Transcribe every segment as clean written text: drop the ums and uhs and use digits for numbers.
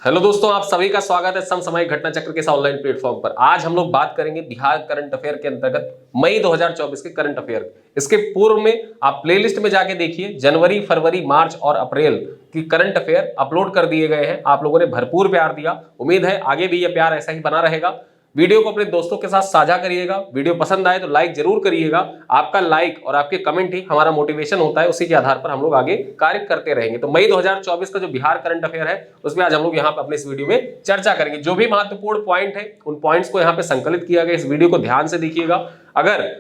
Hello दोस्तों, आप सभी का स्वागत है समसामयिक घटना चक्र के इस ऑनलाइन प्लेटफॉर्म पर। आज हम लोग बात करेंगे बिहार करंट अफेयर के अंतर्गत मई 2024 के करंट अफेयर। इसके पूर्व में आप प्लेलिस्ट में जाके देखिए, जनवरी, फरवरी, मार्च और अप्रैल की करंट अफेयर अपलोड कर दिए गए हैं। आप लोगों ने भरपूर प्यार दिया, उम्मीद है आगे भी ये प्यार ऐसा ही बना रहेगा। वीडियो को अपने दोस्तों के साथ साझा करिएगा। वीडियो पसंद आए तो लाइक जरूर करिएगा। आपका लाइक और आपके कमेंट ही हमारा मोटिवेशन होता है, उसी के आधार पर हम लोग आगे कार्य करते रहेंगे। तो मई 2024 का जो बिहार करंट अफेयर है उसमें आज हम लोग यहाँ पे अपने इस वीडियो में चर्चा करेंगे। जो भी महत्वपूर्ण पॉइंट है उन पॉइंट्स को यहाँ पे संकलित किया गया। इस वीडियो को ध्यान से देखिएगा। अगर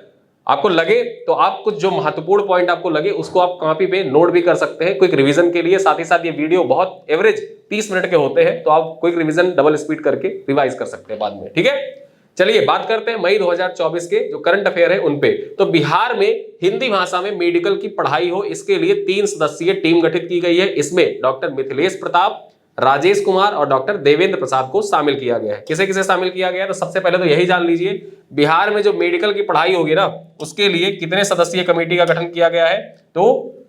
आपको लगे तो आप कुछ जो महत्वपूर्ण पॉइंट आपको लगे उसको आप कॉपी पे नोट भी कर सकते हैं क्विक रिवीजन के लिए। साथ ही साथ ये वीडियो बहुत एवरेज 30 मिनट के होते हैं, तो आप क्विक रिवीजन डबल स्पीड करके रिवाइज कर सकते हैं बाद में। ठीक है, चलिए बात करते हैं मई 2024 के जो करंट अफेयर है उन पे। तो बिहार में हिंदी भाषा में मेडिकल की पढ़ाई हो, इसके लिए 3 सदस्यीय टीम गठित की गई है। इसमें डॉक्टर मिथिलेश प्रताप, राजेश कुमार और डॉक्टर देवेंद्र प्रसाद को शामिल किया गया है। किसे किसे शामिल किया गया है, तो सबसे पहले तो यही जान लीजिए, बिहार में जो मेडिकल की पढ़ाई होगी ना, उसके लिए कितने सदस्यीय कमेटी का गठन किया गया है। तो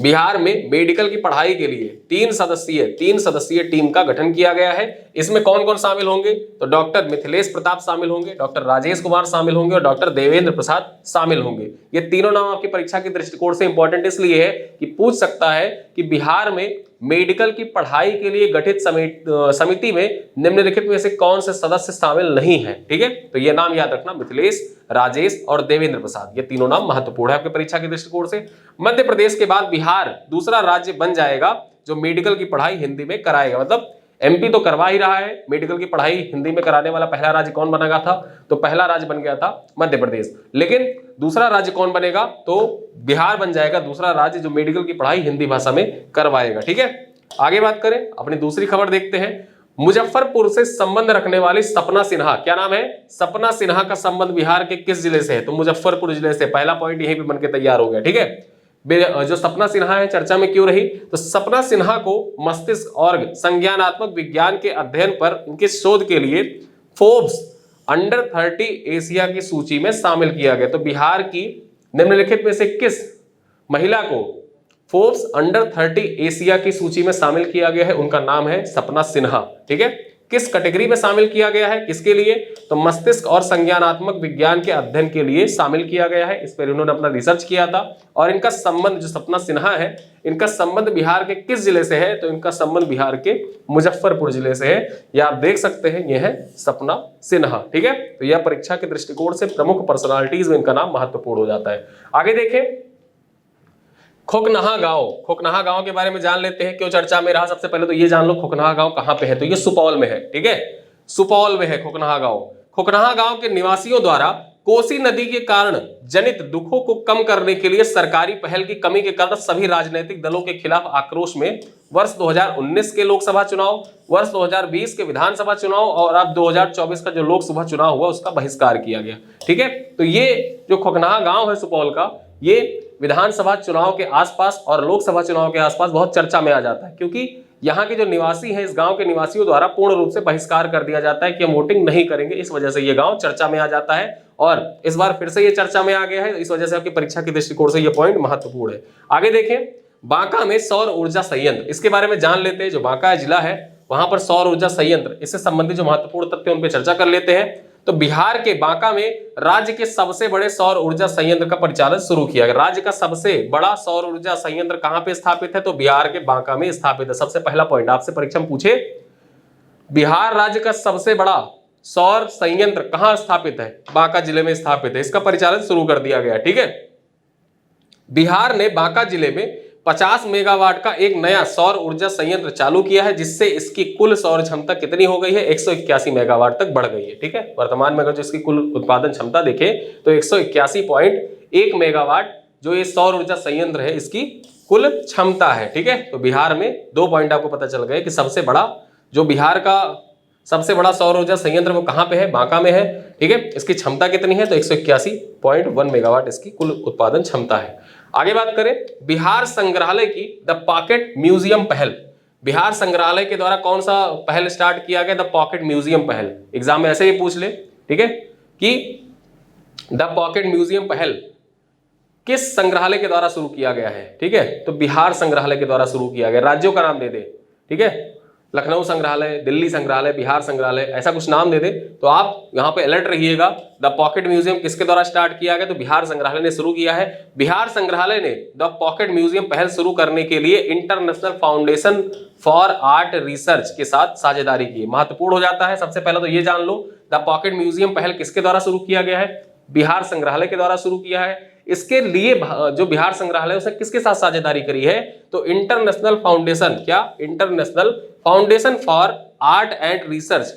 बिहार में मेडिकल की पढ़ाई के लिए 3 सदस्यीय टीम का गठन किया गया है। इसमें कौन कौन शामिल होंगे, तो डॉक्टर मिथिलेश प्रताप शामिल होंगे, डॉक्टर राजेश कुमार शामिल होंगे और डॉक्टर देवेंद्र प्रसाद शामिल होंगे। ये तीनों नाम आपकी परीक्षा के दृष्टिकोण से इंपॉर्टेंट इसलिए है कि पूछ सकता है कि बिहार में मेडिकल की पढ़ाई के लिए गठित समिति में निम्नलिखित में से कौन से सदस्य शामिल नहीं है। ठीक है, तो ये नाम याद रखना, मिथिलेश, राजेश और देवेंद्र प्रसाद, ये तीनों नाम महत्वपूर्ण है आपके परीक्षा के दृष्टिकोण से। मध्य प्रदेश के बाद बिहार दूसरा राज्य बन जाएगा जो मेडिकल की पढ़ाई हिंदी में कराएगा। मतलब एमपी तो करवा ही रहा है, मेडिकल की पढ़ाई हिंदी में कराने वाला पहला राज्य कौन बनेगा था, तो पहला राज्य बन गया था मध्य प्रदेश। लेकिन दूसरा राज्य कौन बनेगा, तो बिहार बन जाएगा दूसरा राज्य जो मेडिकल की पढ़ाई हिंदी भाषा में करवाएगा। ठीक है, आगे बात करें, अपनी दूसरी खबर देखते हैं। मुजफ्फरपुर से संबंध रखने वाली सपना सिन्हा, क्या नाम है, सपना सिन्हा का संबंध बिहार के किस जिले से है, तो मुजफ्फरपुर जिले से। पहला पॉइंट यहीं पे बनके तैयार हो गया। ठीक है, जो सपना सिन्हा है चर्चा में क्यों रही, तो सपना सिन्हा को मस्तिष्क और संज्ञानात्मक विज्ञान के अध्ययन पर उनके शोध के लिए फोर्ब्स अंडर 30 एशिया की सूची में शामिल किया गया। तो बिहार की निम्नलिखित में से किस महिला को फोर्ब्स अंडर 30 एशिया की सूची में शामिल किया गया है, उनका नाम है सपना सिन्हा। ठीक है, किस कैटेगरी में शामिल किया गया है, किसके लिए, तो मस्तिष्क और संज्ञानात्मक विज्ञान के अध्ययन के लिए शामिल किया गया है। इस पर इन्होंने अपना रिसर्च किया था। और इनका संबंध, जो सपना सिन्हा है, इनका संबंध बिहार के किस जिले से है, तो इनका संबंध बिहार के मुजफ्फरपुर जिले से है। यह आप देख सकते हैं, यह है सपना सिन्हा। ठीक है, तो यह परीक्षा के दृष्टिकोण से प्रमुख पर्सनालिटीज में इनका नाम महत्वपूर्ण हो जाता है। आगे देखें, खोकनाहा गांव के बारे में जान लेते हैं, क्यों चर्चा में रहा। सबसे पहले तो ये जान लो खोकनाहा गांव कहां पे है, तो ये सुपौल में है। ठीक है, सुपौल में है खोकनाहा गांव। खोकनाहा गांव के निवासियों द्वारा कोसी नदी के कारण जनित दुखों को कम करने के लिए सरकारी पहल की कमी के कारण सभी राजनीतिक दलों के खिलाफ आक्रोश में वर्ष 2019 के लोकसभा चुनाव, वर्ष 2020 के विधानसभा चुनाव और अब 2024 का जो लोकसभा चुनाव हुआ उसका बहिष्कार किया गया। ठीक है, तो ये जो खोकनाहा गांव है सुपौल का, ये विधानसभा चुनाव के आसपास और लोकसभा चुनाव के आसपास बहुत चर्चा में आ जाता है, क्योंकि यहाँ के जो निवासी हैं, इस गांव के निवासियों द्वारा पूर्ण रूप से बहिष्कार कर दिया जाता है कि हम वोटिंग नहीं करेंगे। इस वजह से ये गांव चर्चा में आ जाता है और इस बार फिर से ये चर्चा में आ गया है। इस वजह से आपकी परीक्षा के दृष्टिकोण से ये पॉइंट महत्वपूर्ण है। आगे देखें, बांका में सौर ऊर्जा संयंत्र, इसके बारे में जान लेते हैं। जो बांका जिला है वहां पर सौर ऊर्जा संयंत्र, इससे संबंधित जो महत्वपूर्ण तथ्य उन पर चर्चा कर लेते हैं। तो बिहार के बांका में राज्य के सबसे बड़े सौर ऊर्जा संयंत्र का परिचालन शुरू किया गया। राज्य का सबसे बड़ा सौर ऊर्जा संयंत्र कहां पे स्थापित है, तो बिहार के बांका में स्थापित है। सबसे पहला पॉइंट आपसे परीक्षा में पूछे, बिहार राज्य का सबसे बड़ा सौर संयंत्र कहां स्थापित है, बांका जिले में स्थापित है। इसका परिचालन शुरू कर दिया गया। ठीक है, बिहार ने बांका जिले में 50 मेगावाट का एक नया सौर ऊर्जा संयंत्र चालू किया है, जिससे इसकी कुल सौर क्षमता कितनी हो गई है, 181 मेगावाट तक बढ़ गई है। ठीक है, वर्तमान में अगर जो इसकी कुल उत्पादन क्षमता देखें तो 181.1 मेगावाट जो ये सौर ऊर्जा संयंत्र है इसकी कुल क्षमता है। ठीक है, तो बिहार में 2 पॉइंट आपको पता चल गए कि सबसे बड़ा, जो बिहार का सबसे बड़ा सौर ऊर्जा संयंत्र वो कहां पे है, बांका में है। ठीक है, इसकी क्षमता कितनी है, तो 181.1 मेगावाट इसकी कुल उत्पादन क्षमता है। आगे बात करें, बिहार संग्रहालय की द पॉकेट म्यूजियम पहल, बिहार संग्रहालय के द्वारा कौन सा पहल स्टार्ट किया गया, द पॉकेट म्यूजियम पहल। एग्जाम में ऐसे ही पूछ ले। ठीक है, कि द पॉकेट म्यूजियम पहल किस संग्रहालय के द्वारा शुरू किया गया है। ठीक है, तो बिहार संग्रहालय के द्वारा शुरू किया गया। राज्यों का नाम दे दे, ठीक है, लखनऊ संग्रहालय, दिल्ली संग्रहालय, बिहार संग्रहालय, ऐसा कुछ नाम दे दे तो आप यहाँ पे अलर्ट रहिएगा। द पॉकेट म्यूजियम किसके द्वारा स्टार्ट किया गया? तो बिहार संग्रहालय ने शुरू किया है। बिहार संग्रहालय ने द पॉकेट म्यूजियम पहल शुरू करने के लिए international foundation for art research के साथ साझेदारी की। महत्वपूर्ण हो जाता है। सबसे पहले तो ये जान लो, द पॉकेट म्यूजियम पहल किसके द्वारा शुरू किया गया है? बिहार संग्रहालय के द्वारा शुरू किया है। इसके लिए जो बिहार संग्रहालय उसने किसके साथ साझेदारी करी है? तो इंटरनेशनल फाउंडेशन, क्या? International foundation for art and research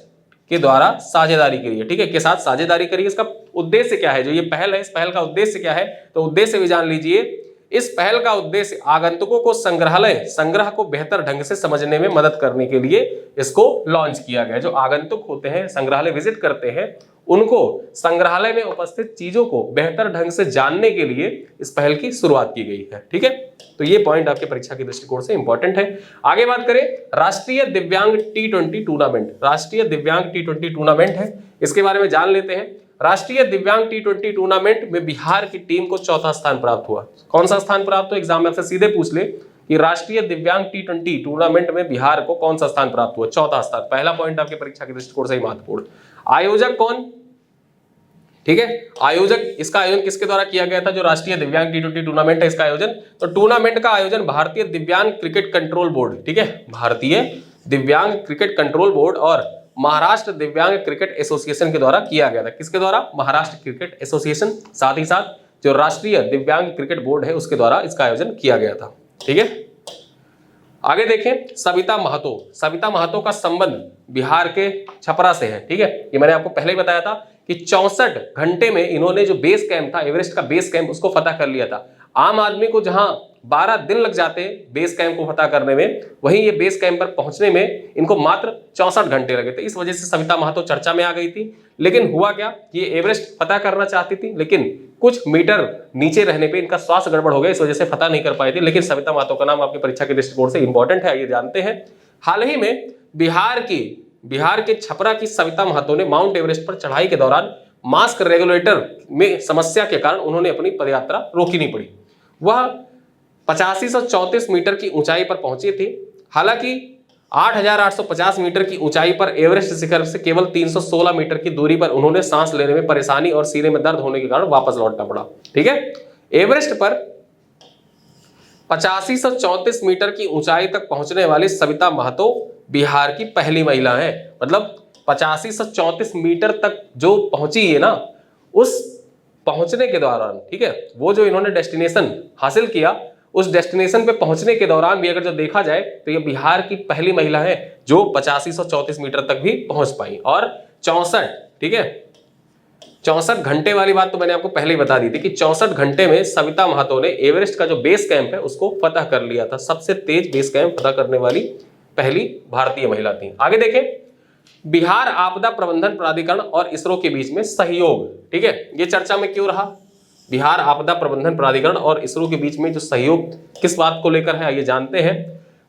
के द्वारा साझेदारी करी है, ठीक है, के साथ साझेदारी करी है। इसका उद्देश्य क्या है? जो ये पहल है, इस पहल का उद्देश्य क्या है? तो उद्देश्य भी जान लीजिए। इस पहल का उद्देश्य आगंतुकों को संग्रह को बेहतर ढंग से समझने में मदद करने के लिए इसको लॉन्च किया गया। जो आगंतुक होते हैं, संग्रहालय विजिट करते हैं, उनको संग्रहालय में उपस्थित चीजों को बेहतर ढंग से जानने के लिए इस पहल की शुरुआत की गई है, ठीक है। तो ये पॉइंट आपके परीक्षा के दृष्टिकोण से इंपॉर्टेंट है। आगे बात करें, राष्ट्रीय दिव्यांग T20 टूर्नामेंट, राष्ट्रीय दिव्यांग T20 टूर्नामेंट है, इसके बारे में जान लेते हैं। राष्ट्रीय दिव्यांग T20 टूर्नामेंट में बिहार की टीम को चौथा स्थान प्राप्त हुआ। कौन सा स्थान प्राप्त हुआ? एग्जाम में आपसे सीधे पूछ ले कि राष्ट्रीय दिव्यांग T20 टूर्नामेंट में बिहार को कौन सा स्थान प्राप्त हुआ? चौथा स्थान। पहला पॉइंट आपके परीक्षा के दृष्टिकोण से ही महत्वपूर्ण। आयोजक कौन? ठीक है, आयोजक, इसका आयोजन किसके द्वारा किया गया था? जो राष्ट्रीय दिव्यांग T20 टूर्नामेंट है, इसका आयोजन, तो टूर्नामेंट का आयोजन भारतीय दिव्यांग क्रिकेट कंट्रोल बोर्ड, ठीक है, भारतीय दिव्यांग क्रिकेट कंट्रोल बोर्ड और महाराष्ट्र दिव्यांग क्रिकेट एसोसिएशन के द्वारा किया गया था। किसके द्वारा? महाराष्ट्र क्रिकेट एसोसिएशन, साथ ही साथ जो राष्ट्रीय दिव्यांग क्रिकेट बोर्ड है उसके द्वारा इसका आयोजन किया गया था, ठीक है। आगे देखें, सविता महतो। सविता महतो का संबंध बिहार के छपरा से है, ठीक है। ये मैंने आपको पहले ही बताया था कि 64 घंटे में इन्होंने जो बेस कैंप था, एवरेस्ट का बेस कैंप, उसको फतह कर लिया था। आम आदमी को जहां 12 दिन लग जाते बेस कैंप को फतह करने में, वहीं ये बेस कैंप पर पहुंचने में इनको मात्र 64 घंटे लगे थे। इस वजह से सविता महतो चर्चा में आ गई थी। लेकिन हुआ क्या, ये एवरेस्ट फतह करना चाहती थी, लेकिन कुछ मीटर नीचे रहने पे इनका स्वास्थ्य गड़बड़ हो गया, इस वजह से फतह नहीं कर पाई थी। लेकिन सविता महतो का नाम आपकी परीक्षा के दृष्टिकोण से इंपॉर्टेंट है, ये जानते हैं। हाल ही में बिहार के छपरा की सविता महतो ने माउंट एवरेस्ट पर चढ़ाई के दौरान मास्क रेगुलेटर में समस्या के कारण उन्होंने अपनी पदयात्रा रोकनी पड़ी। वह 8534 मीटर की ऊंचाई पर पहुंची थी। हालांकि 8850 मीटर की ऊंचाई पर एवरेस्ट शिखर से केवल 316 मीटर की दूरी पर उन्होंने सांस लेने में परेशानी और सीने में दर्द होने के कारण वापस लौटना पड़ा, ठीक है। एवरेस्ट पर 8534 मीटर की ऊंचाई तक पहुंचने वाली सविता महतो बिहार की पहली महिला है। मतलब 8534 मीटर तक जो पहुंची है ना, उस पहुंचने के दौरान, ठीक है, वो जो इन्होंने डेस्टिनेशन हासिल किया, उस डेस्टिनेशन पे पहुंचने के दौरान भी अगर जो देखा जाए तो ये बिहार की पहली महिला है जो 8534 मीटर तक भी पहुंच पाई। और 64, ठीक है, 64 घंटे वाली बात तो मैंने आपको पहले ही बता दी थी कि 64 घंटे में सविता महतो ने एवरेस्ट का जो बेस कैंप है उसको फतह कर लिया था। सबसे तेज बेस कैंप फतह करने वाली पहली भारतीय महिला थी। आगे देखें, बिहार आपदा प्रबंधन प्राधिकरण और इसरो के बीच में सहयोग, ठीक है, ये चर्चा में क्यों रहा? बिहार आपदा प्रबंधन प्राधिकरण और इसरो के बीच में जो सहयोग किस बात को लेकर है, ये जानते हैं।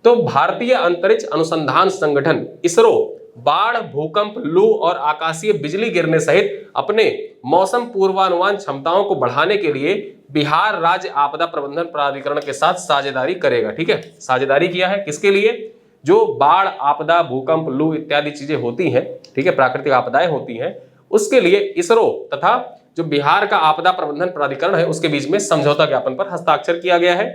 तो भारतीय अंतरिक्ष अनुसंधान संगठन इसरो बाढ़, भूकंप, लू और आकाशीय बिजली गिरने सहित अपने मौसम पूर्वानुमान क्षमताओं को बढ़ाने के लिए बिहार राज्य आपदा प्रबंधन प्राधिकरण के साथ साझेदारी करेगा, ठीक है। साझेदारी किया है किसके लिए? जो बाढ़, आपदा, भूकंप, लू इत्यादि चीजें होती हैं, ठीक है, प्राकृतिक आपदाएं होती हैं, उसके लिए इसरो तथा जो बिहार का आपदा प्रबंधन प्राधिकरण है उसके बीच में समझौता ज्ञापन पर हस्ताक्षर किया गया है।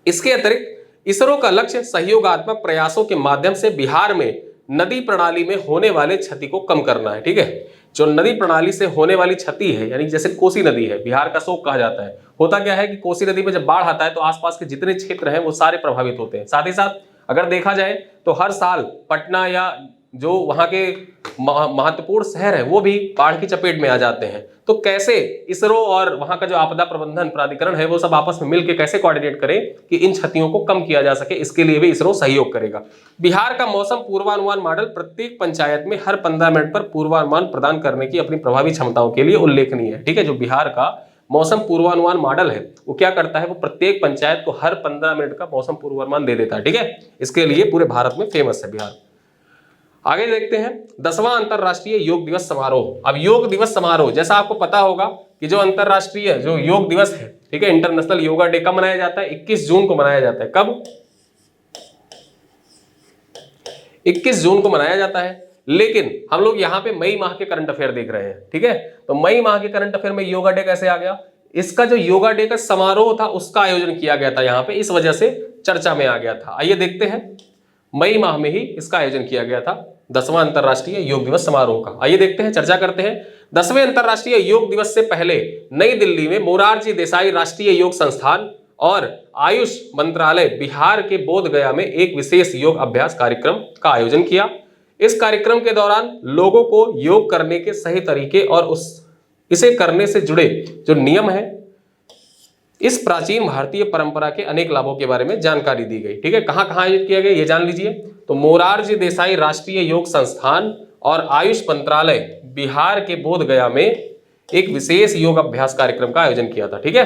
इसके अतिरिक्त इसरो का लक्ष्य सहयोगात्मक प्रयासों के माध्यम से बिहार में नदी प्रणाली में होने वाले क्षति को कम करना है, ठीक है। जो नदी प्रणाली से होने वाली क्षति है, यानी जैसे कोसी नदी है, बिहार का शोक कहा जाता है। होता क्या है कि कोसी नदी में जब बाढ़ आता है तो आसपास के जितने क्षेत्र हैं वो सारे प्रभावित होते हैं। साथ ही साथ अगर देखा जाए तो हर साल पटना या जो वहां के महत्वपूर्ण शहर है वो भी बाढ़ की चपेट में आ जाते हैं। तो कैसे इसरो और वहां का जो आपदा प्रबंधन प्राधिकरण है वो सब आपस में मिलकर कैसे कोऑर्डिनेट करें कि इन क्षतियों को कम किया जा सके, इसके लिए भी इसरो सहयोग करेगा। बिहार का मौसम पूर्वानुमान मॉडल प्रत्येक पंचायत में हर 15 मिनट पर पूर्वानुमान प्रदान करने की अपनी प्रभावी क्षमताओं के लिए उल्लेखनीय है, ठीक है। जो बिहार का मौसम पूर्वानुमान मॉडल है वो क्या करता है, वो प्रत्येक पंचायत को हर 15 मिनट का मौसम पूर्वानुमान दे देता है, ठीक है। इसके लिए पूरे भारत में फेमस है बिहार। आगे देखते हैं 10वां अंतरराष्ट्रीय योग दिवस समारोह। अब योग दिवस समारोह, जैसा आपको पता होगा कि जो अंतरराष्ट्रीय जो योग दिवस है, ठीक है, इंटरनेशनल योगा डे कब मनाया जाता है? 21 जून को मनाया जाता है। कब? 21 जून को मनाया जाता है, लेकिन हम लोग यहाँ पे मई माह के करंट अफेयर देख रहे हैं। ठीक है, तो मई माह के करंट अफेयर में योगा डे कैसे आ गया? इसका जो योगा डे का समारोह था उसका आयोजन किया गया था यहाँ पे, इस वजह से चर्चा में आ गया था। आइए देखते हैं, मई माह में ही इसका आयोजन किया गया था 10वां अंतरराष्ट्रीय योग दिवस समारोह का। आइए देखते हैं, चर्चा करते हैं। 10वें अंतरराष्ट्रीय योग दिवस से पहले नई दिल्ली में मोरारजी देसाई राष्ट्रीय योग संस्थान और आयुष मंत्रालय बिहार के बोध गया में एक विशेष योग अभ्यास कार्यक्रम का आयोजन किया। इस कार्यक्रम के दौरान लोगों को योग करने के सही तरीके और इसे करने से जुड़े जो नियम है, इस प्राचीन भारतीय परंपरा के अनेक लाभों के बारे में जानकारी दी गई। ठीक है, कहां कहां आयोजित किया गया ये जान लीजिए। तो मोरारजी देसाई राष्ट्रीय योग संस्थान और आयुष मंत्रालय बिहार के बोध गया में एक विशेष योग अभ्यास कार्यक्रम का आयोजन किया था। ठीक है,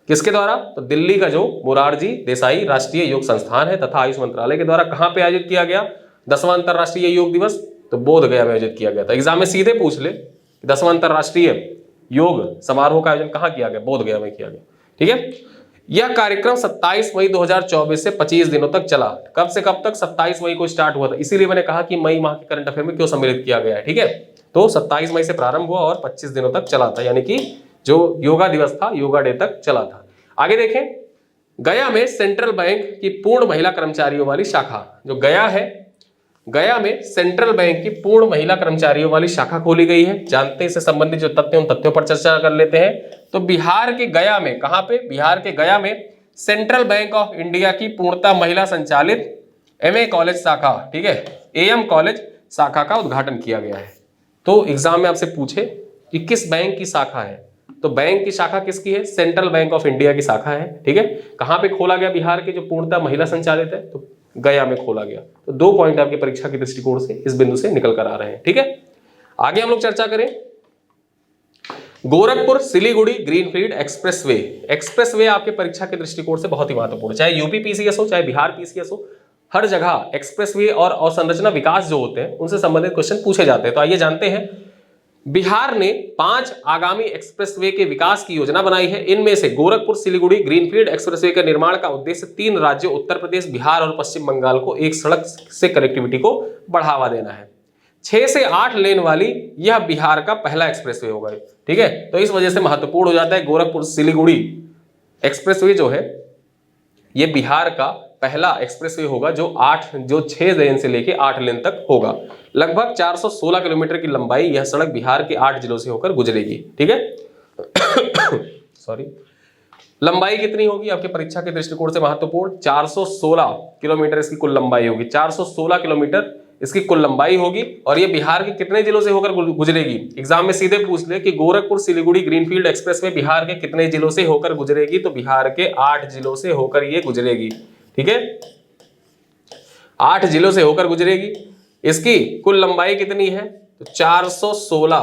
किसके द्वारा? तो दिल्ली का जो मोरारजी देसाई राष्ट्रीय योग संस्थान है तथा आयुष मंत्रालय के द्वारा कहां पे आयोजित किया गया 10वां अंतरराष्ट्रीय योग दिवस? तो बोध गया में आयोजित किया गया था। एग्जाम में सीधे पूछ ले 10वां अंतरराष्ट्रीय योग समारोह का आयोजन कहां किया गया? बोध गया में किया गया। ठीक है, यह कार्यक्रम 27 मई 2024 से 25 दिनों तक चला। कब से कब तक? 27 मई को स्टार्ट हुआ था, इसीलिए मैंने कहा कि मई माह के करंट अफेयर में क्यों सम्मिलित किया गया है। ठीक है, तो 27 मई से प्रारंभ हुआ और 25 दिनों तक चला था, यानी कि जो योगा दिवस था योगा डे तक चला था। आगे देखें, गया में सेंट्रल बैंक की पूर्ण महिला कर्मचारियों वाली शाखा, जो गया है, गया में सेंट्रल बैंक की पूर्ण महिला कर्मचारियों वाली शाखा खोली गई है। जानते हैं इससे संबंधित जो तथ्य, उन तथ्यों पर चर्चा कर लेते हैं। तो बिहार के गया में, कहां पे? बिहार के गया में सेंट्रल बैंक ऑफ इंडिया की पूर्णतः महिला संचालित एमए कॉलेज शाखा, ठीक है, एएम कॉलेज शाखा का उद्घाटन किया गया है। तो एग्जाम में आपसे पूछे कि किस बैंक की शाखा है, तो बैंक की शाखा किसकी है? सेंट्रल बैंक ऑफ इंडिया की शाखा है। ठीक है, कहां पे खोला गया बिहार के जो पूर्णतः महिला संचालित है? तो गया में खोला गया। तो 2 पॉइंट आपकी परीक्षा के दृष्टिकोण से इस बिंदु से निकल कर आ रहे हैं। ठीक है, आगे हम लोग चर्चा करें, Gorakhpur Siliguri greenfield expressway. Expressway आपके परीक्षा के दृष्टिकोण से बहुत ही महत्वपूर्ण, चाहे यूपी पीसीएस हो चाहे बिहार पीसीएस हो, हर जगह एक्सप्रेसवे और अवसंरचना विकास जो होते हैं उनसे संबंधित क्वेश्चन पूछे जाते हैं। तो आइए जानते हैं, बिहार ने 5 आगामी एक्सप्रेसवे के विकास की योजना बनाई है। इनमें से गोरखपुर सिलीगुड़ी ग्रीनफील्ड एक्सप्रेसवे के निर्माण का उद्देश्य 3 राज्यों उत्तर प्रदेश, बिहार और पश्चिम बंगाल को एक सड़क से कनेक्टिविटी को बढ़ावा देना है। 6 से 8 लेन वाली यह बिहार का पहला एक्सप्रेसवे होगा। ठीक है, तो इस वजह से महत्वपूर्ण हो जाता है। गोरखपुर सिलीगुड़ी एक्सप्रेसवे जो है ये बिहार का पहला एक्सप्रेसवे होगा जो 6 लेन से लेके 8 लेन तक होगा। लगभग 416 किलोमीटर की लंबाई यह सड़क बिहार के 8 जिलों से होकर गुजरेगी। ठीक है सॉरी, लंबाई कितनी होगी आपके परीक्षा के दृष्टिकोण से महत्वपूर्ण? 416 किलोमीटर इसकी कुल लंबाई होगी। 416 किलोमीटर इसकी कुल लंबाई होगी और ये बिहार के कितने जिलों से होकर गुजरेगी? एग्जाम में सीधे पूछ ले कि गोरखपुर सिलीगुड़ी ग्रीनफील्ड एक्सप्रेसवे बिहार के कितने जिलों से होकर गुजरेगी? तो बिहार के 8 जिलों से होकर ये गुजरेगी। ठीक है, 8 जिलों से होकर गुजरेगी। इसकी कुल लंबाई कितनी है? तो 416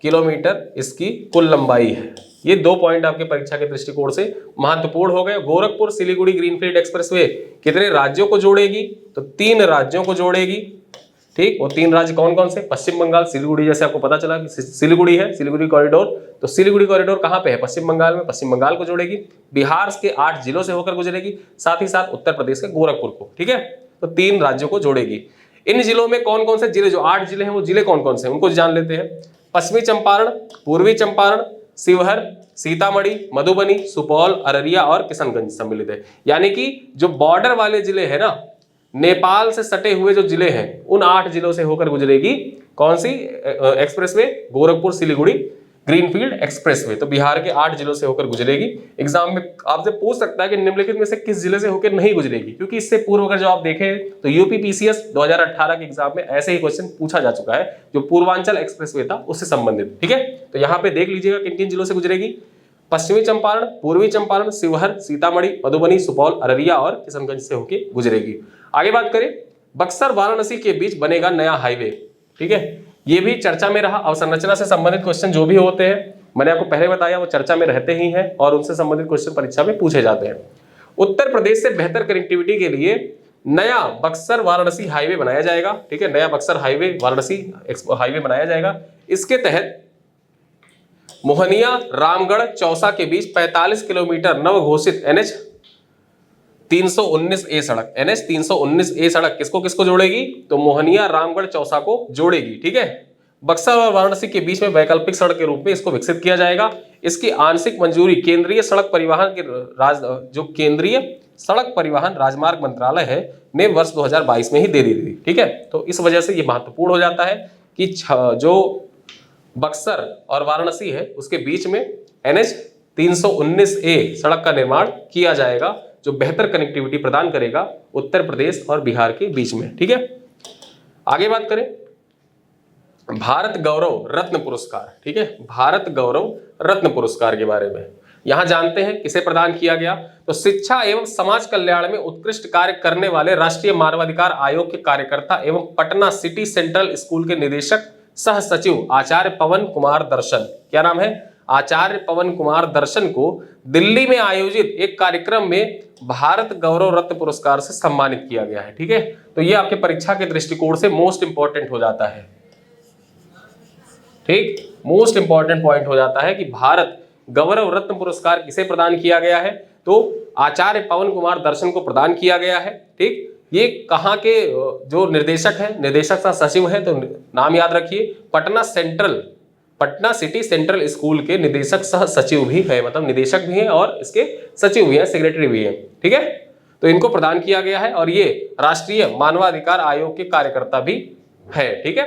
किलोमीटर इसकी कुल लंबाई है। ये 2 पॉइंट आपके परीक्षा के दृष्टिकोण से महत्वपूर्ण हो गए। गोरखपुर सिलीगुड़ी ग्रीनफील्ड एक्सप्रेसवे कितने राज्यों को जोड़ेगी? तो 3 राज्यों को जोड़ेगी। ठीक, वो 3 राज्य कौन कौन से? पश्चिम बंगाल, सिलीगुड़ी, जैसे आपको पता चला कि सिलीगुड़ी है, सिलीगुड़ी कॉरिडोर, तो सिलीगुड़ी कॉरिडोर कहां पे है? पश्चिम बंगाल में, पश्चिम बंगाल को जोड़ेगी। बिहार के 8 जिलों से होकर गुजरेगी, साथ ही साथ उत्तर प्रदेश के गोरखपुर को। ठीक है, तो 3 राज्यों को जोड़ेगी। इन जिलों में कौन कौन से जिले, जो 8 जिले हैं वो जिले कौन कौन से हैं उनको जान लेते हैं। पश्चिमी चंपारण, पूर्वी चंपारण, शिवहर, सीतामढ़ी, मधुबनी, सुपौल, अररिया और किशनगंज सम्मिलित है। यानी कि जो बॉर्डर वाले जिले हैं ना, नेपाल से सटे हुए जो जिले हैं, उन 8 जिलों से होकर गुजरेगी कौन सी expressway? Gorakhpur Siliguri greenfield expressway. तो बिहार के 8 जिलों से होकर गुजरेगी। एग्जाम में आपसे पूछ सकता है कि निम्नलिखित में से किस जिले से होकर नहीं गुजरेगी, क्योंकि इससे पूर्व अगर जो आप देखें तो यूपी पीसीएस 2018 के एग्जाम में ऐसे ही क्वेश्चन पूछा जा चुका है, जो पूर्वांचल एक्सप्रेसवे था उससे संबंधित। ठीक है, तो यहाँ पे देख लीजिएगा किन किन जिलों से गुजरेगी। पश्चिमी चंपारण, पूर्वी चंपारण, शिवहर, सीतामढ़ी, मधुबनी, सुपौल, अररिया और किशनगंज से होकर गुजरेगी। आगे बात करें, बक्सर वाराणसी के बीच बनेगा नया हाईवे। ठीक है, ये भी चर्चा में रहा। अवसंरचना से संबंधित क्वेश्चन जो भी होते हैं, मैंने आपको पहले बताया, वो चर्चा में रहते ही हैं और उनसे संबंधित क्वेश्चन परीक्षा में पूछे जाते हैं। उत्तर प्रदेश से बेहतर कनेक्टिविटी के लिए नया बक्सर वाराणसी हाईवे बनाया जाएगा। ठीक है, नया बक्सर हाईवे वाराणसी हाईवे बनाया जाएगा। इसके तहत मोहनिया, रामगढ़, चौसा के बीच 45 किलोमीटर नव घोषित NH 319A सड़क, NH 319A सड़क किसको किसको जोड़ेगी? तो मोहनिया, रामगढ़, चौसा को जोड़ेगी। ठीक है, बक्सर और वाराणसी के बीच में वैकल्पिक सड़क के रूप में इसको विकसित किया जाएगा। इसकी आंशिक मंजूरी केंद्रीय सड़क परिवहन के जो केंद्रीय सड़क परिवहन राजमार्ग मंत्रालय है ने वर्ष 2022 में ही दे दी थी। ठीक है, तो इस वजह से ये महत्वपूर्ण हो जाता है कि जो बक्सर और वाराणसी है उसके बीच में NH 319A सड़क का निर्माण किया जाएगा, जो बेहतर कनेक्टिविटी प्रदान करेगा उत्तर प्रदेश और बिहार के बीच में। ठीक है, आगे बात करें भारत गौरव रत्न पुरस्कार। ठीक है, भारत गौरव रत्न पुरस्कार के बारे में यहां जानते हैं किसे प्रदान किया गया। तो शिक्षा एवं समाज कल्याण में उत्कृष्ट कार्य करने वाले राष्ट्रीय मानवाधिकार आयोग के कार्यकर्ता एवं पटना सिटी सेंट्रल स्कूल के निदेशक सह सचिव आचार्य पवन कुमार दर्शन, क्या नाम है? आचार्य पवन कुमार दर्शन को दिल्ली में आयोजित एक कार्यक्रम में भारत गौरव रत्न पुरस्कार से सम्मानित किया गया है। ठीक है, तो ये आपके परीक्षा के दृष्टिकोण से मोस्ट इंपॉर्टेंट हो जाता है। ठीक, मोस्ट इंपॉर्टेंट पॉइंट हो जाता है कि भारत गौरव रत्न पुरस्कार किसे प्रदान किया गया है? तो आचार्य पवन कुमार दर्शन को प्रदान किया गया है। ठीक, ये कहाँ के जो निर्देशक है, निर्देशक सा सचिव है, तो नाम याद रखिए, पटना सिटी सेंट्रल स्कूल के निदेशक सह सचिव भी है, मतलब निदेशक भी हैं और इसके सचिव भी हैं, सेक्रेटरी भी हैं। ठीक है, तो इनको प्रदान किया गया है और ये राष्ट्रीय मानवाधिकार आयोग के कार्यकर्ता भी है। ठीक है,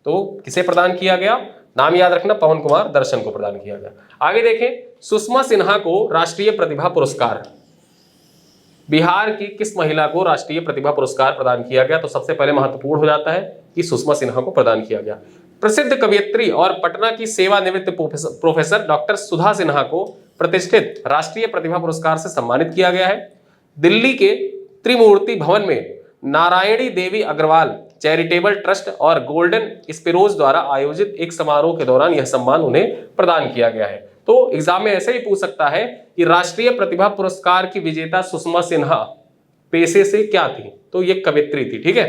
तो किसे प्रदान किया गया? नाम याद रखना, पवन कुमार दर्शन को प्रदान किया गया। आगे देखें, सुषमा सिन्हा को राष्ट्रीय प्रतिभा पुरस्कार, बिहार की किस महिला को राष्ट्रीय प्रतिभा पुरस्कार प्रदान किया गया? तो सबसे पहले महत्वपूर्ण हो जाता है कि सुषमा सिन्हा को प्रदान किया गया। प्रसिद्ध कवयित्री और पटना की सेवानिवृत्त प्रोफेसर डॉक्टर सुधा सिन्हा को प्रतिष्ठित राष्ट्रीय प्रतिभा पुरस्कार से सम्मानित किया गया है। दिल्ली के त्रिमूर्ति भवन में नारायणी देवी अग्रवाल चैरिटेबल ट्रस्ट और गोल्डन स्पिरोज द्वारा आयोजित एक समारोह के दौरान यह सम्मान उन्हें प्रदान किया गया है। तो एग्जाम में ऐसे ही पूछ सकता है कि राष्ट्रीय प्रतिभा पुरस्कार की विजेता सुषमा सिन्हा पेशे से क्या थी? तो ये कवयित्री थी। ठीक है,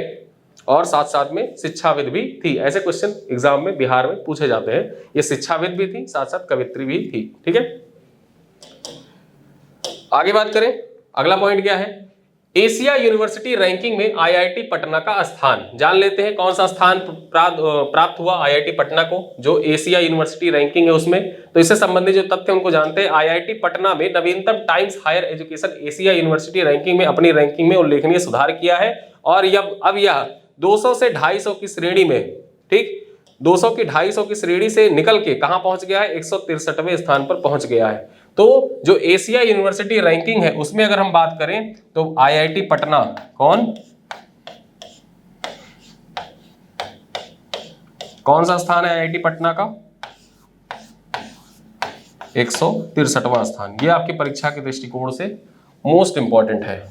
और साथ साथ में शिक्षाविद भी थी। ऐसे क्वेश्चन एग्जाम में बिहार में पूछे जाते हैं। ये शिक्षाविद भी थी, साथ साथ कवयित्री भी थी। ठीक है, आगे बात करें, अगला पॉइंट क्या है? एशिया यूनिवर्सिटी रैंकिंग में IIT पटना का स्थान जान लेते हैं। कौन सा स्थान प्राप्त हुआ IIT पटना को? जो एशिया यूनिवर्सिटी रैंकिंग है उसमें। तो इससे संबंधित जो तथ्य उनको जानते हैं। IIT पटना में नवीनतम Times Higher Education Asia University ranking में अपनी रैंकिंग में उल्लेखनीय सुधार किया है और अब यह 200 से 250 की श्रेणी में, ठीक, 200 की 250 की श्रेणी से निकल के कहां पहुंच गया है? 163वें स्थान पर पहुंच गया है। तो जो एशिया यूनिवर्सिटी रैंकिंग है उसमें अगर हम बात करें तो IIT पटना कौन सा स्थान है? IIT पटना का 163वां स्थान। ये आपकी परीक्षा के दृष्टिकोण से मोस्ट इंपॉर्टेंट है,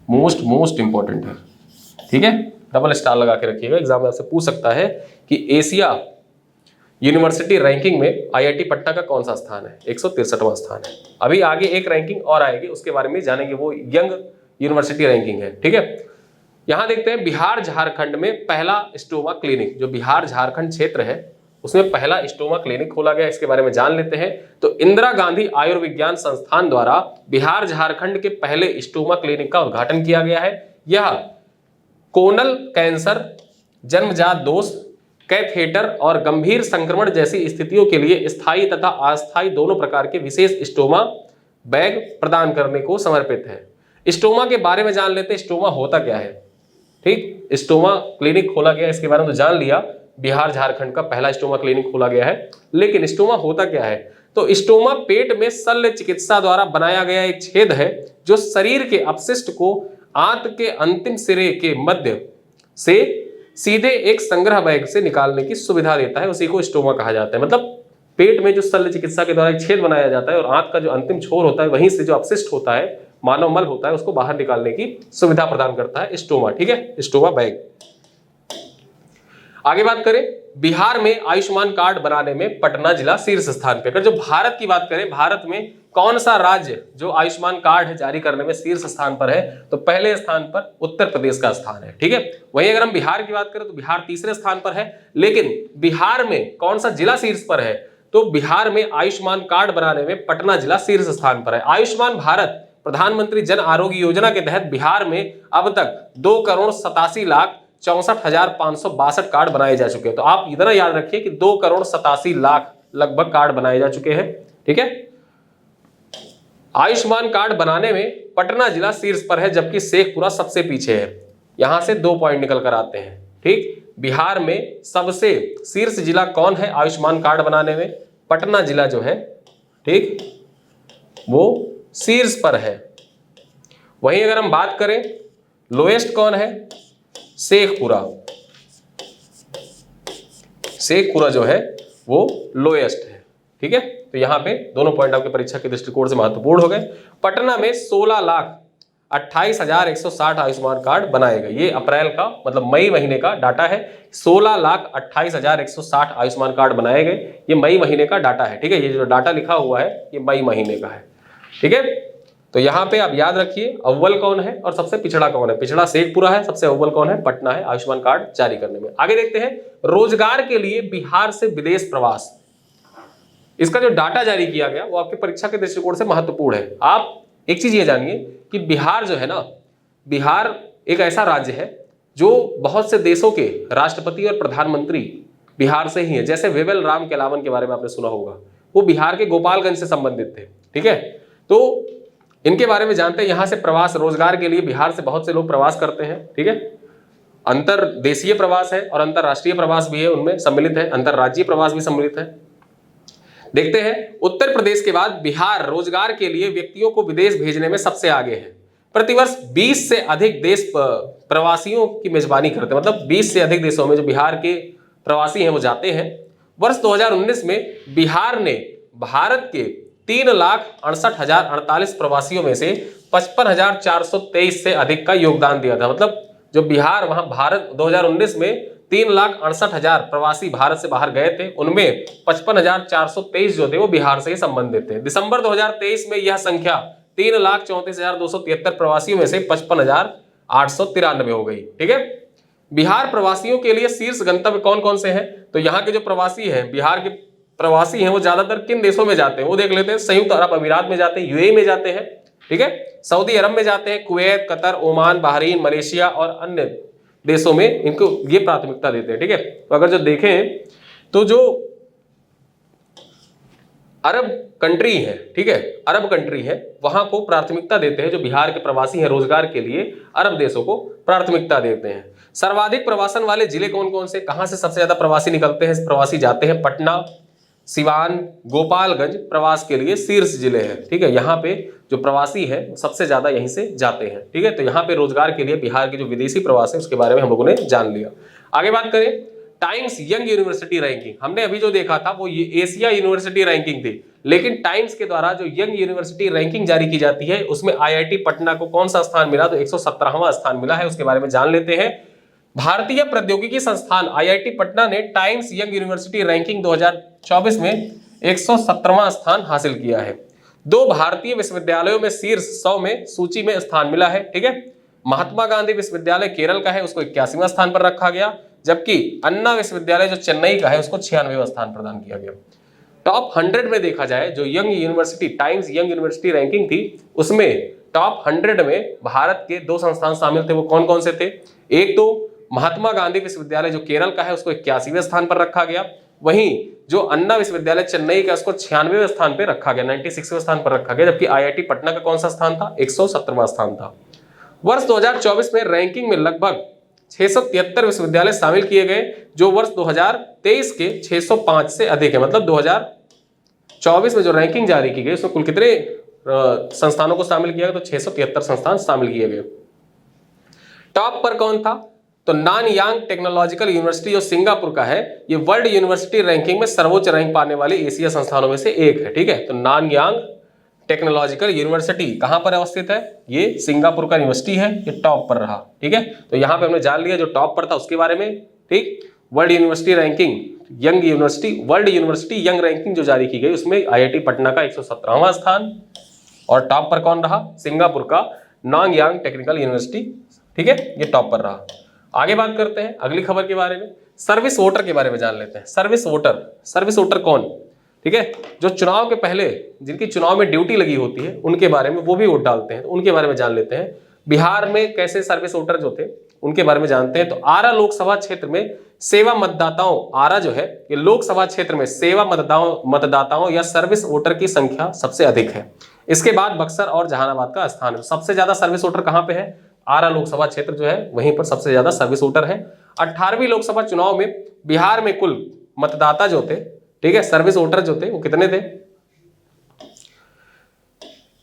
मोस्ट इंपॉर्टेंट है। ठीक है, डबल स्टार लगा के रखिएगा, एग्जाम में आपसे पूछ सकता है कि एशिया यूनिवर्सिटी रैंकिंग में IIT पटना का कौन सा स्थान है? 163वां स्थान है। अभी आगे एक रैंकिंग और आएगी, उसके बारे में जानेंगे, वो यंग यूनिवर्सिटी रैंकिंग है। ठीक है, यहां देखते हैं बिहार झारखंड में पहला स्टोमा क्लिनिक, जो बिहार झारखंड क्षेत्र है उसमें पहला स्टोमा क्लिनिक खोला गया, इसके बारे में जान लेते हैं। तो इंदिरा गांधी आयुर्विज्ञान संस्थान द्वारा बिहार झारखंड के पहले स्टोमा क्लिनिक का उद्घाटन किया गया है। यह कोनल कैंसर, जन्मजात दोष, कैथेटर और गंभीर संक्रमण जैसी स्थितियों के लिए स्थायी तथा अस्थायी दोनों प्रकार के विशेष स्टोमा बैग प्रदान करने को समर्पित है। स्टोमा के बारे में जान लेते हैं, स्टोमा होता क्या है। ठीक, स्टोमा क्लिनिक खोला गया, इसके बारे में तो जान लिया, बिहार झारखंड का पहला स्टोमा क्लिनिक खोला गया है। लेकिन स्टोमा होता क्या है? तो स्टोमा पेट में शल्य चिकित्सा द्वारा बनाया गया एक छेद है जो शरीर के अपशिष्ट को आंत के अंतिम सिरे के मध्य से सीधे एक संग्रह बैग से निकालने की सुविधा देता है, उसी को स्टोमा कहा जाता है। मतलब पेट में जो शल्य चिकित्सा के द्वारा एक छेद बनाया जाता है और आंत का जो अंतिम छोर होता है वहीं से जो अपशिष्ट होता है, मानव मल होता है, उसको बाहर निकालने की सुविधा प्रदान करता है स्टोमा। ठीक है, स्टोमा बैग। आगे बात करें, बिहार में आयुष्मान कार्ड बनाने में पटना जिला शीर्ष स्थान पे। अगर जो भारत की बात करें, भारत में कौन सा राज्य जो आयुष्मान कार्ड जारी करने में शीर्ष स्थान पर है? तो पहले स्थान पर उत्तर प्रदेश का स्थान है। ठीक है, वहीं अगर हम बिहार की बात करें तो बिहार तीसरे स्थान पर है। लेकिन बिहार में कौन सा जिला शीर्ष पर है? तो बिहार में आयुष्मान कार्ड बनाने में पटना जिला शीर्ष स्थान पर है। आयुष्मान भारत प्रधानमंत्री जन आरोग्य योजना के तहत बिहार में अब तक 2,87,64,562 कार्ड बनाए जा चुके हैं। तो आप इतना याद रखिए कि 2,87,00,000 लगभग कार्ड बनाए जा चुके हैं। ठीक है, आयुष्मान कार्ड बनाने में पटना जिला शीर्ष पर है, जबकि शेखपुरा सबसे पीछे है। यहां से 2 पॉइंट निकल कर आते हैं। ठीक, बिहार में सबसे शीर्ष जिला कौन है आयुष्मान कार्ड बनाने में? पटना जिला जो है, ठीक, वो शीर्ष पर है। वहीं अगर हम बात करें लोएस्ट कौन है? शेखपुरा। शेखपुरा जो है वो लोएस्ट है। ठीक है, तो यहां पे दोनों पॉइंट आपके परीक्षा के दृष्टिकोण से महत्वपूर्ण हो गए। पटना में 16,28,160 आयुष्मान कार्ड बनाए गए। ये अप्रैल का मतलब मई महीने का डाटा है। 16,28,160 आयुष्मान कार्ड बनाए गए। ये मई महीने का डाटा है। ठीक है, ये जो डाटा लिखा हुआ है ये मई महीने का है। ठीक है, तो यहां पे आप याद रखिए अव्वल कौन है और सबसे पिछड़ा कौन है। पिछड़ा शेखपुरा है, सबसे अव्वल कौन है? पटना है आयुष्मान कार्ड जारी करने में। आगे देखते हैं रोजगार के लिए बिहार से विदेश प्रवास। इसका जो डाटा जारी किया गया वो आपके परीक्षा के दृष्टिकोण से महत्वपूर्ण है। आप एक चीज ये जानिए कि बिहार जो है ना, बिहार एक ऐसा राज्य है जो बहुत से देशों के राष्ट्रपति और प्रधानमंत्री बिहार से ही है। जैसे वेवेल राम केलावन के बारे में आपने सुना होगा, वो बिहार के गोपालगंज से संबंधित थे। ठीक है, तो इनके बारे में जानते हैं। यहां से प्रवास रोजगार के लिए बिहार से बहुत से लोग प्रवास करते हैं। ठीक है, अंतरदेशीय प्रवास है और अंतरराष्ट्रीय प्रवास भी है, उनमें सम्मिलित है, अंतरराज्यीय प्रवास भी सम्मिलित है। देखते हैं उत्तर प्रदेश के बाद बिहार रोजगार के लिए व्यक्तियों को विदेश भेजने में सबसे आगे है। प्रतिवर्ष 20 से अधिक देश प्रवासियों की मेजबानी करते हैं। मतलब 20 से अधिक देशों में जो बिहार के प्रवासी हैं वो जाते हैं। वर्ष 2019 में बिहार ने भारत के 3,68,048 प्रवासियों में से 55,423 से अधिक का योगदान दिया था। मतलब जो बिहार वहां भारत 2019 में 3,68,000 प्रवासी भारत से बाहर गए थे, उनमें 55,423 जो थे वो बिहार से ही संबंधित थे। दिसंबर 2023 में यह संख्या 3,34,273 प्रवासियों में से 55,893 हो गई। ठीक है, बिहार प्रवासियों के लिए शीर्ष गंतव्य कौन कौन से हैं? तो यहाँ के जो प्रवासी हैं, बिहार के प्रवासी हैं, वो ज्यादातर किन देशों में जाते हैं वो देख लेते हैं। संयुक्त अरब अमीरात में जाते हैं, यूएई में जाते हैं। ठीक है, सऊदी अरब में जाते हैं, Kuwait, Qatar, Oman, Bahrain, Malaysia और अन्य देशों में इनको ये प्राथमिकता देते हैं। ठीक है, तो अगर जो देखें तो जो अरब कंट्री है, ठीक है, अरब कंट्री है, वहां को प्राथमिकता देते हैं। जो बिहार के प्रवासी हैं रोजगार के लिए अरब देशों को प्राथमिकता देते हैं। सर्वाधिक प्रवासन वाले जिले कौन कौन से, कहां से सबसे ज्यादा प्रवासी निकलते हैं, प्रवासी जाते हैं? पटना, सिवान, गोपालगंज प्रवास के लिए शीर्ष जिले हैं। ठीक है, यहाँ पे जो प्रवासी है सबसे ज्यादा यहीं से जाते हैं। ठीक है, तो यहाँ पे रोजगार के लिए बिहार के जो विदेशी प्रवास है उसके बारे में हम लोगों ने जान लिया। आगे बात करें टाइम्स यंग यूनिवर्सिटी रैंकिंग। हमने अभी जो देखा था वो ये एशिया यूनिवर्सिटी रैंकिंग थी, लेकिन टाइम्स के द्वारा जो यंग यूनिवर्सिटी रैंकिंग जारी की जाती है उसमें आईआईटी पटना को कौन सा स्थान मिला? तो 117वां स्थान मिला है। उसके बारे में जान लेते हैं। भारतीय प्रौद्योगिकी संस्थान आईआईटी पटना ने टाइम्स यंग यूनिवर्सिटी रैंकिंग 2024 में 117वां स्थान हासिल किया है। 2 भारतीय विश्वविद्यालयों में शीर्ष 100 में सूची में स्थान मिला है। ठीक है, महात्मा गांधी विश्वविद्यालय केरल का है, उसको 81वां स्थान पर रखा गया, जबकि अन्ना विश्वविद्यालय जो चेन्नई का है उसको 96वां स्थान प्रदान किया गया। टॉप 100 में देखा जाए जो young university times young university ranking थी उसमें टॉप 100 में भारत के 2 संस्थान शामिल थे। वो कौन कौन से थे? एक तो महात्मा गांधी विश्वविद्यालय जो केरल का है उसको 81वें स्थान पर रखा गया। वहीं जो अन्ना विश्वविद्यालय चेन्नई का उसको 96वें स्थान पर रखा गया, 96वें स्थान पर रखा गया, जबकि आईआईटी पटना का कौन सा स्थान था? 117वां स्थान था। वर्ष 2024 में रैंकिंग में लगभग 673 विश्वविद्यालय शामिल किए गए, जो वर्ष 2023 के 605 से अधिक है। मतलब 2024 में जो रैंकिंग जारी की गई उसमें कुल कितने संस्थानों को शामिल किया गया? तो 673 संस्थान शामिल किए गए। टॉप पर कौन था? तो नानयांग टेक्नोलॉजिकल यूनिवर्सिटी जो सिंगापुर का है, ये वर्ल्ड यूनिवर्सिटी रैंकिंग में सर्वोच्च रैंक पाने वाले एशिया संस्थानों में से एक है। ठीक है, तो नानयांग टेक्नोलॉजिकल यूनिवर्सिटी कहां पर अवस्थित है? ये सिंगापुर का यूनिवर्सिटी है, ये टॉप पर रहा। ठीक है, तो यहां पे हमने जान लिया जो टॉप पर था उसके बारे में। ठीक, world university ranking young university world university young ranking जो जारी की गई उसमें आईआईटी पटना का 117वां स्थान, और टॉप पर कौन रहा? सिंगापुर का नानयांग टेक्निकल यूनिवर्सिटी। ठीक है, ये टॉप पर रहा। आगे बात करते हैं अगली खबर के बारे में, सर्विस वोटर के बारे में जान लेते हैं। सर्विस वोटर कौन? ठीक है। जो चुनाव के पहले जिनकी चुनाव में ड्यूटी लगी होती है उनके बारे में, वो भी वोट डालते हैं, तो उनके बारे में जान लेते हैं। बिहार में कैसे सर्विस वोटर जो थे उनके बारे में जानते हैं। तो आरा लोकसभा क्षेत्र में सेवा मतदाताओं, आरा जो है ये लोकसभा क्षेत्र में सेवा मतदाताओं या सर्विस वोटर की संख्या सबसे अधिक है। इसके बाद बक्सर और जहानाबाद का स्थान है। सबसे ज्यादा सर्विस वोटर कहां पे है? आरा लोकसभा क्षेत्र जो है वहीं पर सबसे ज्यादा सर्विस वोटर है। 18वीं लोकसभा चुनाव में बिहार में कुल मतदाता जो थे, ठीक है, सर्विस वोटर जो थे वो कितने थे?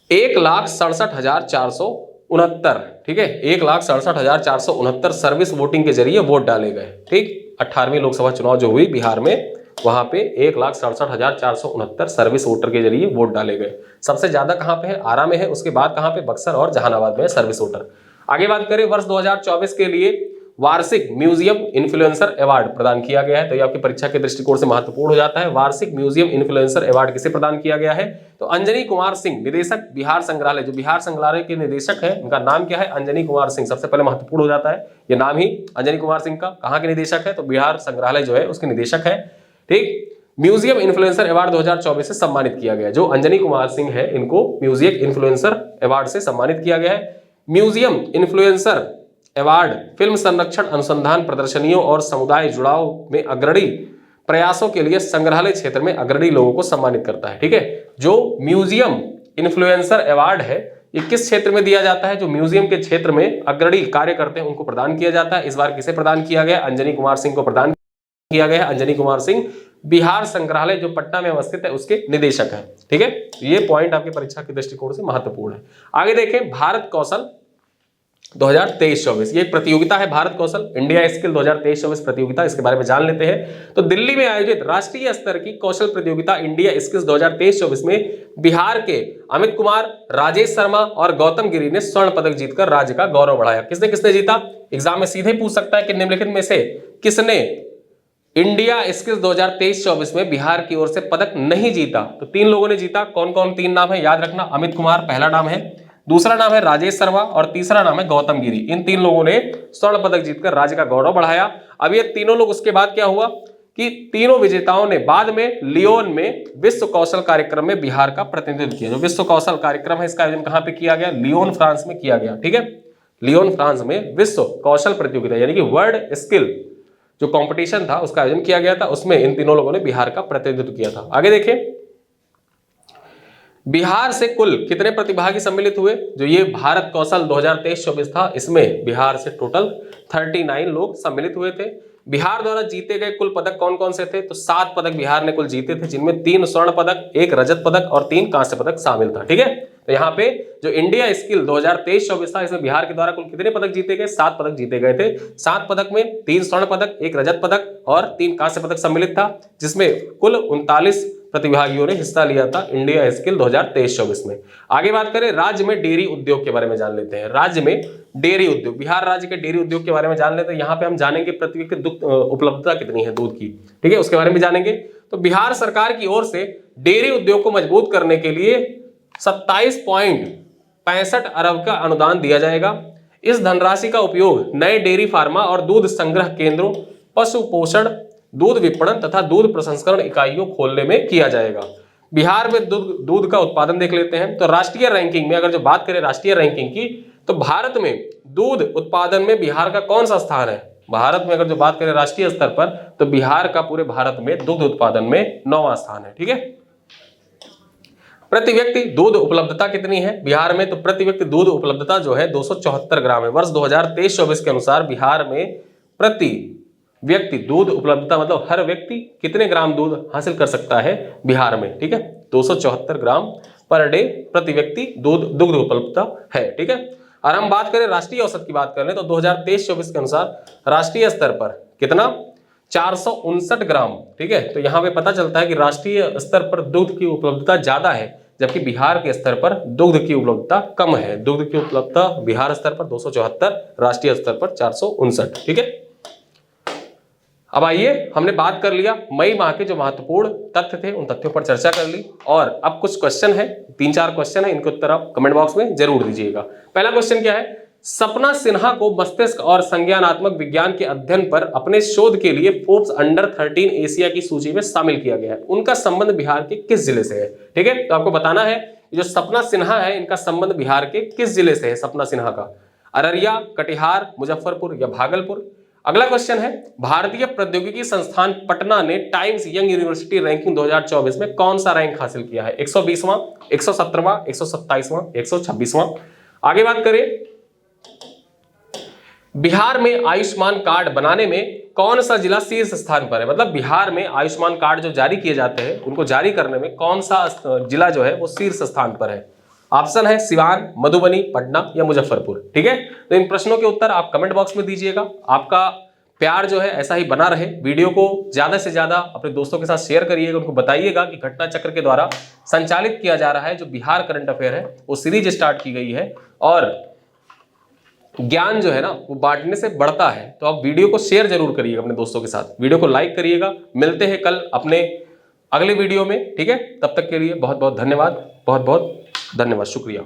1,67,469, ठीक है, 1,67,469 सर्विस वोटिंग के जरिए वोट डाले गए। ठीक, 18वीं लोकसभा चुनाव जो हुई बिहार में, वहां पे 1,67,469 सर्विस वोटर के जरिए वोट डाले गए। सबसे ज्यादा कहां पे है? आरा में है। उसके बाद कहां पे? बक्सर और जहानाबाद में है सर्विस वोटर। आगे बात करें, वर्ष 2024 के लिए वार्षिक म्यूजियम इन्फ्लुएंसर अवार्ड प्रदान किया गया है। तो ये आपकी परीक्षा के दृष्टिकोण से महत्वपूर्ण हो जाता है। वार्षिक म्यूजियम इन्फ्लुएंसर अवार्ड किसे प्रदान किया गया है? तो अंजनी कुमार सिंह, निदेशक बिहार संग्रहालय, जो बिहार संग्रहालय के निदेशक है उनका नाम क्या है? अंजनी कुमार सिंह। सबसे पहले महत्वपूर्ण हो जाता है ये नाम ही अंजनी कुमार सिंह का। कहाँ के निदेशक है? तो बिहार संग्रहालय जो है उसके निदेशक है। ठीक, म्यूजियम इन्फ्लुएंसर अवार्ड 2024 से सम्मानित किया गया। जो अंजनी कुमार सिंह है इनको म्यूजियम इन्फ्लुएंसर अवार्ड से सम्मानित किया गया है। म्यूजियम इन्फ्लुएंसर अवार्ड फिल्म संरक्षण, अनुसंधान, प्रदर्शनियों और समुदाय जुड़ाव में अग्रणी प्रयासों के लिए संग्रहालय क्षेत्र में अग्रणी लोगों को सम्मानित करता है। ठीक है, जो म्यूजियम इन्फ्लुएंसर अवार्ड है ये किस क्षेत्र में दिया जाता है? जो म्यूजियम के क्षेत्र में अग्रणी कार्य करते हैं उनको प्रदान किया जाता है। इस बार किसे प्रदान किया गया? अंजनी कुमार सिंह को प्रदान किया गया है। अंजनी कुमार सिंह बिहार संग्रहालय जो पटना में अवस्थित है उसके निदेशक हैं। ठीक है, ये पॉइंट आपकी परीक्षा के दृष्टिकोण से महत्वपूर्ण है। आगे देखें, भारत कौशल 2023-24, ये एक प्रतियोगिता है। भारत कौशल इंडिया स्किल 2023-24 प्रतियोगिता, इसके बारे में जान लेते हैं। तो दिल्ली में आयोजित राष्ट्रीय स्तर की कौशल प्रतियोगिता इंडिया स्किल्स 2023-24 में बिहार के अमित कुमार, राजेश शर्मा और गौतम गिरी ने स्वर्ण पदक जीतकर राज्य का गौरव बढ़ाया। किसने किसने जीता? एग्जाम में सीधे पूछ सकता है कि निम्नलिखित में से किसने इंडिया स्किल्स 2023-24 में बिहार की ओर से पदक नहीं जीता? तो 3 लोगों ने जीता। कौन कौन 3 नाम है? याद रखना, अमित कुमार पहला नाम है, दूसरा नाम है राजेश शर्मा और तीसरा नाम है गौतम गिरी। इन 3 लोगों ने स्वर्ण पदक जीतकर राज्य का गौरव बढ़ाया। अब ये तीनों लोग, उसके बाद क्या हुआ कि तीनों विजेताओं ने बाद में लियोन में विश्व कौशल कार्यक्रम में बिहार का प्रतिनिधित्व किया। जो विश्व कौशल कार्यक्रम है इसका आयोजन कहां पे किया गया? लियोन फ्रांस में किया गया। ठीक है, लियोन फ्रांस में विश्व कौशल प्रतियोगिता यानी कि वर्ल्ड स्किल जो कंपटीशन था उसका आयोजन किया गया था। उसमें इन तीनों लोगों ने बिहार का प्रतिनिधित्व किया था। आगे देखें, बिहार से कुल कितने प्रतिभागी सम्मिलित हुए? जो ये भारत कौशल 2023-24 था इसमें बिहार से टोटल 39 लोग सम्मिलित हुए थे। बिहार द्वारा जीते गए कुल पदक कौन कौन से थे? तो 7 पदक बिहार ने कुल जीते थे, जिनमें 3 स्वर्ण पदक, 1 रजत पदक और 3 कांस्य पदक शामिल था। ठीक है, तो यहाँ पे जो इंडिया स्किल 2023-24 था इसमें बिहार के द्वारा कुल कितने पदक जीते गए? 7 पदक जीते गए थे। 7 पदक में 3 स्वर्ण पदक, 1 रजत पदक और 3 कांस्य पदक सम्मिलित था, जिसमें कुल 39 प्रतिभागियों ने हिस्सा लिया था इंडिया स्किल 2023-24 में। आगे बात करें, राज्य में डेयरी उद्योग के बारे में जान लेते हैं। राज्य में डेयरी उद्योग, बिहार राज्य के डेयरी उद्योग के बारे में जान लेते हैं। यहाँ पे हम जानेंगे प्रति व्यक्ति दुग्ध उपलब्धता कितनी है दूध की। ठीक है, उसके बारे में जानेंगे। तो बिहार सरकार की ओर से डेयरी उद्योग को मजबूत करने के लिए 27.65 अरब का अनुदान दिया जाएगा। इस धनराशि का उपयोग नए डेयरी फार्मा और दूध संग्रह केंद्रों, पशु पोषण, दूध विपणन तथा दूध प्रसंस्करण इकाइयों खोलने में किया जाएगा। बिहार में दूध का उत्पादन देख लेते हैं। तो राष्ट्रीय रैंकिंग में अगर जो बात करें राष्ट्रीय रैंकिंग की, तो भारत में दूध उत्पादन में बिहार का कौन सा स्थान है? भारत में अगर जो बात करें राष्ट्रीय स्तर पर, तो बिहार का पूरे भारत में दुग्ध उत्पादन में 9वां स्थान है। ठीक है, प्रति व्यक्ति दूध उपलब्धता कितनी है बिहार में? तो प्रति व्यक्ति दूध उपलब्धता जो है 274 ग्राम है। वर्ष 2023-24 के अनुसार बिहार में प्रति व्यक्ति दूध उपलब्धता मतलब हर व्यक्ति कितने ग्राम दूध हासिल कर सकता है बिहार में? ठीक है, 274 ग्राम पर डे प्रति व्यक्ति दुग्ध उपलब्धता है। ठीक है, और हम बात करें राष्ट्रीय औसत की बात करें तो 2023-24 के अनुसार राष्ट्रीय स्तर पर कितना? 459 ग्राम। ठीक है, तो यहाँ पे पता चलता है कि राष्ट्रीय स्तर पर दुग्ध की उपलब्धता ज्यादा है, जबकि बिहार के स्तर पर दुग्ध की उपलब्धता कम है। दुग्ध की उपलब्धता बिहार स्तर पर 274, राष्ट्रीय स्तर पर 459। ठीक है, अब आइए, हमने बात कर लिया मई माह के जो महत्वपूर्ण तथ्य थे उन तथ्यों पर चर्चा कर ली, और अब कुछ क्वेश्चन है, 3-4 क्वेश्चन है, इनके उत्तर आप कमेंट बॉक्स में जरूर दीजिएगा। पहला क्वेश्चन क्या है? सपना सिन्हा को मस्तिष्क और संज्ञानात्मक विज्ञान के अध्ययन पर अपने शोध के लिए फोर्ब्स अंडर 13 एशिया की सूची में शामिल किया गया है। उनका संबंध बिहार के किस जिले से है? ठीक है, तो आपको बताना है जो सपना सिन्हा है इनका संबंध बिहार के किस जिले से है? सपना सिन्हा का अररिया, कटिहार, मुजफ्फरपुर या भागलपुर। अगला क्वेश्चन है, भारतीय प्रौद्योगिकी संस्थान पटना ने टाइम्स यंग यूनिवर्सिटी रैंकिंग 2024 में कौन सा रैंक हासिल किया है? 120वां, 117वां, 127वां, 126वां। आगे बात करें, बिहार में आयुष्मान कार्ड बनाने में कौन सा जिला शीर्ष स्थान पर है? मतलब बिहार में आयुष्मान कार्ड जो जारी किए जाते हैं उनको जारी करने में कौन सा जिला जो है वो शीर्ष स्थान पर है? ऑप्शन है सिवान, मधुबनी, पटना या मुजफ्फरपुर। ठीक है, तो इन प्रश्नों के उत्तर आप कमेंट बॉक्स में दीजिएगा। आपका प्यार जो है ऐसा ही बना रहे। वीडियो को ज्यादा से ज्यादा अपने दोस्तों के साथ शेयर करिएगा, उनको बताइएगा कि घटना चक्र के द्वारा संचालित किया जा रहा है जो बिहार करंट अफेयर है वो सीरीज स्टार्ट की गई है और ज्ञान जो है ना वो बांटने से बढ़ता है। तो आप वीडियो को शेयर जरूर करिएगा अपने दोस्तों के साथ, वीडियो को लाइक करिएगा। मिलते हैं कल अपने अगले वीडियो में। ठीक है, तब तक के लिए बहुत बहुत धन्यवाद, बहुत बहुत धन्यवाद, शुक्रिया।